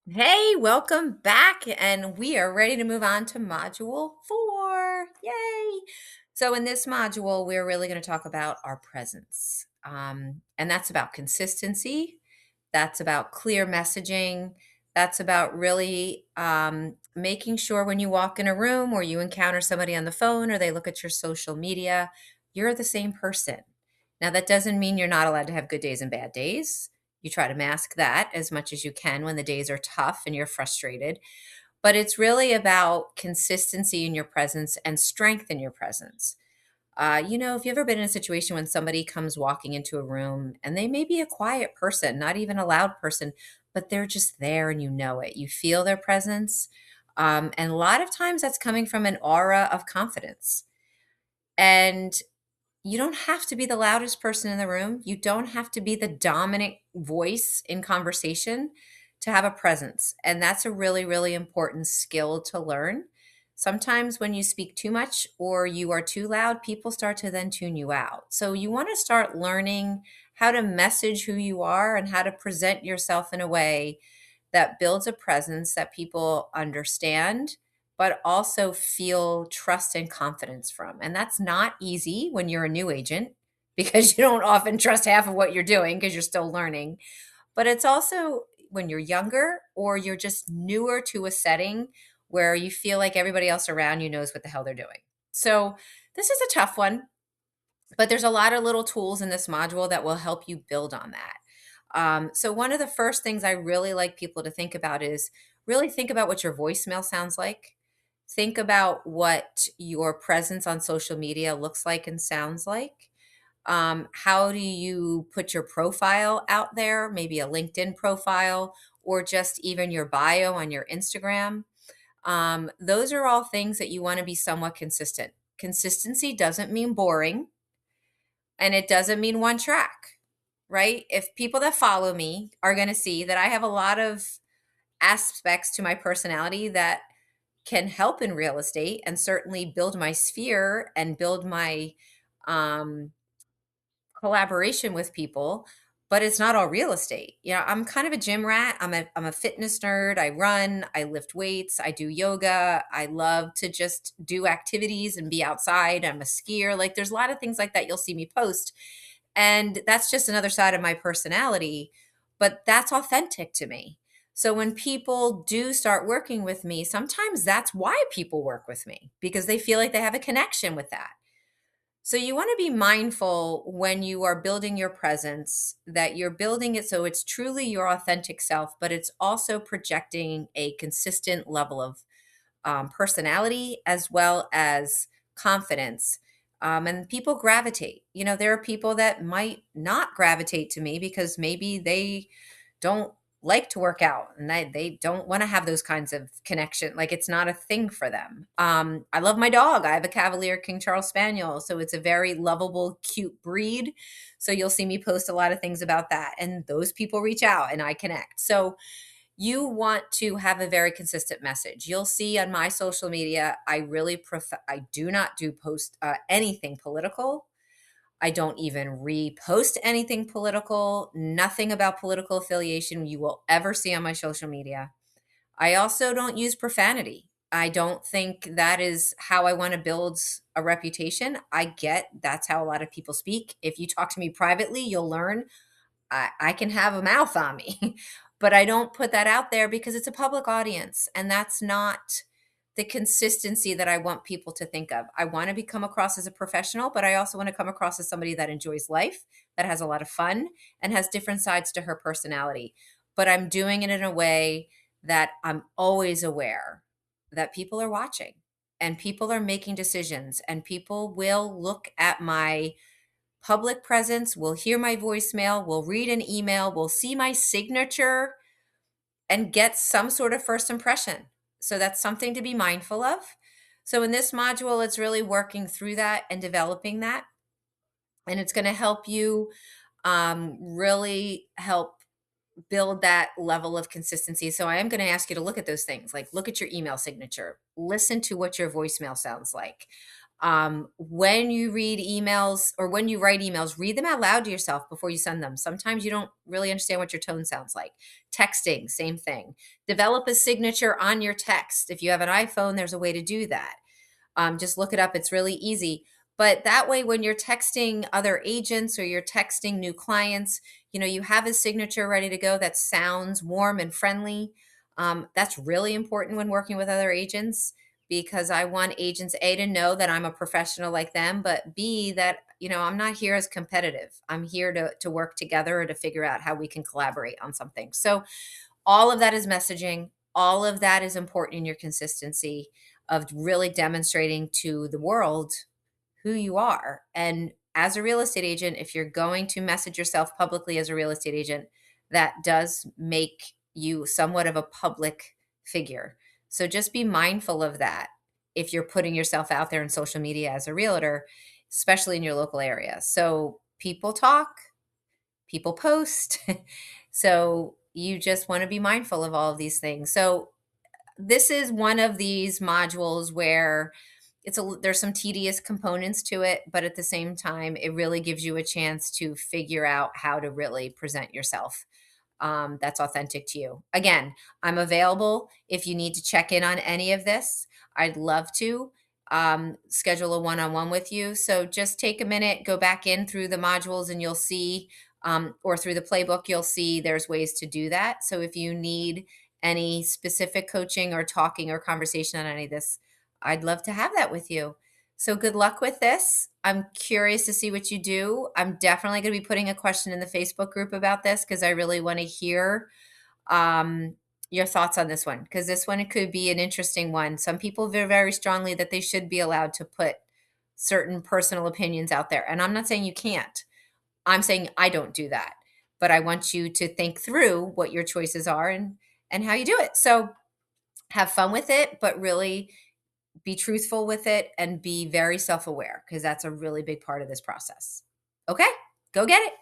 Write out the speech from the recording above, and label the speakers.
Speaker 1: Hey, welcome back. And we are ready to move on to module 4. Yay! So, in this module, we're really going to talk about our presence. And that's about consistency, that's about clear messaging, that's about really making sure when you walk in a room or you encounter somebody on the phone or they look at your social media, you're the same person. Now, that doesn't mean you're not allowed to have good days and bad days. You try to mask that as much as you can when the days are tough and you're frustrated. But it's really about consistency in your presence and strength in your presence. If you've ever been in a situation when somebody comes walking into a room and they may be a quiet person, not even a loud person, but they're just there and you know it. You feel their presence. And a lot of times that's coming from an aura of confidence. And you don't have to be the loudest person in the room. You don't have to be the dominant voice in conversation to have a presence. And that's a really, really important skill to learn. Sometimes when you speak too much or you are too loud, people start to then tune you out. So you want to start learning how to message who you are and how to present yourself in a way that builds a presence that people understand, but also feel trust and confidence from. And that's not easy when you're a new agent because you don't often trust half of what you're doing because you're still learning. But it's also when you're younger or you're just newer to a setting where you feel like everybody else around you knows what the hell they're doing. So this is a tough one, but there's a lot of little tools in this module that will help you build on that. So one of the first things I really like people to think about is really think about what your voicemail sounds like. Think about what your presence on social media looks like and sounds like. How do you put your profile out there? Maybe a LinkedIn profile or just even your bio on your Instagram. Those are all things that you want to be somewhat consistent. Consistency doesn't mean boring and it doesn't mean one track, right? If people that follow me are going to see that I have a lot of aspects to my personality that can help in real estate and certainly build my sphere and build my um, collaboration with people, but it's not all real estate. I'm kind of a gym rat. I'm a fitness nerd. I run, I lift weights, I do yoga. I love to just do activities and be outside. I'm a skier. Like there's a lot of things like that you'll see me post. And that's just another side of my personality, but that's authentic to me. So when people do start working with me, sometimes that's why people work with me because they feel like they have a connection with that. So you want to be mindful when you are building your presence that you're building it so it's truly your authentic self, but it's also projecting a consistent level of personality as well as confidence. And people gravitate. There are people that might not gravitate to me because maybe they don't like to work out and they don't want to have those kinds of connection. Like it's not a thing for them. I love my dog. I have a Cavalier King Charles Spaniel. So it's a very lovable, cute breed. So you'll see me post a lot of things about that. And those people reach out and I connect. So you want to have a very consistent message. You'll see on my social media, I do not do post anything political. I don't even repost anything political, nothing about political affiliation you will ever see on my social media. I also don't use profanity. I don't think that is how I want to build a reputation. I get that's how a lot of people speak. If you talk to me privately, you'll learn I can have a mouth on me, but I don't put that out there because it's a public audience. And that's not the consistency that I want people to think of. I want to become across as a professional, but I also want to come across as somebody that enjoys life, that has a lot of fun, and has different sides to her personality. But I'm doing it in a way that I'm always aware that people are watching and people are making decisions and people will look at my public presence, will hear my voicemail, will read an email, will see my signature and get some sort of first impression. So that's something to be mindful of. So in this module, it's really working through that and developing that. And it's going to help you really help build that level of consistency. So I am going to ask you to look at those things, like look at your email signature, listen to what your voicemail sounds like. When you read emails or when you write emails, read them out loud to yourself before you send them. Sometimes you don't really understand what your tone sounds like. Texting, same thing. Develop a signature on your text. If you have an iPhone, there's a way to do that. Just look it up. It's really easy. But that way, when you're texting other agents or you're texting new clients, you have a signature ready to go that sounds warm and friendly. That's really important when working with other agents because I want agents A to know that I'm a professional like them, but B that I'm not here as competitive. I'm here to work together or to figure out how we can collaborate on something. So all of that is messaging. All of that is important in your consistency of really demonstrating to the world who you are. And as a real estate agent, if you're going to message yourself publicly as a real estate agent, that does make you somewhat of a public figure. So just be mindful of that if you're putting yourself out there in social media as a realtor, especially in your local area. So people talk, people post. So you just want to be mindful of all of these things. So this is one of these modules where there's some tedious components to it, but at the same time, it really gives you a chance to figure out how to really present yourself that's authentic to you. Again, I'm available if you need to check in on any of this. I'd love to schedule a one-on-one with you. So just take a minute, go back in through the modules, and you'll see, or through the playbook, you'll see there's ways to do that. So if you need any specific coaching or talking or conversation on any of this, I'd love to have that with you. So good luck with this. I'm curious to see what you do. I'm definitely going to be putting a question in the Facebook group about this because I really want to hear your thoughts on this one, because this one, it could be an interesting one. Some people feel very strongly that they should be allowed to put certain personal opinions out there. And I'm not saying you can't. I'm saying I don't do that. But I want you to think through what your choices are and how you do it. So have fun with it, but really be truthful with it and be very self-aware because that's a really big part of this process. Okay, go get it.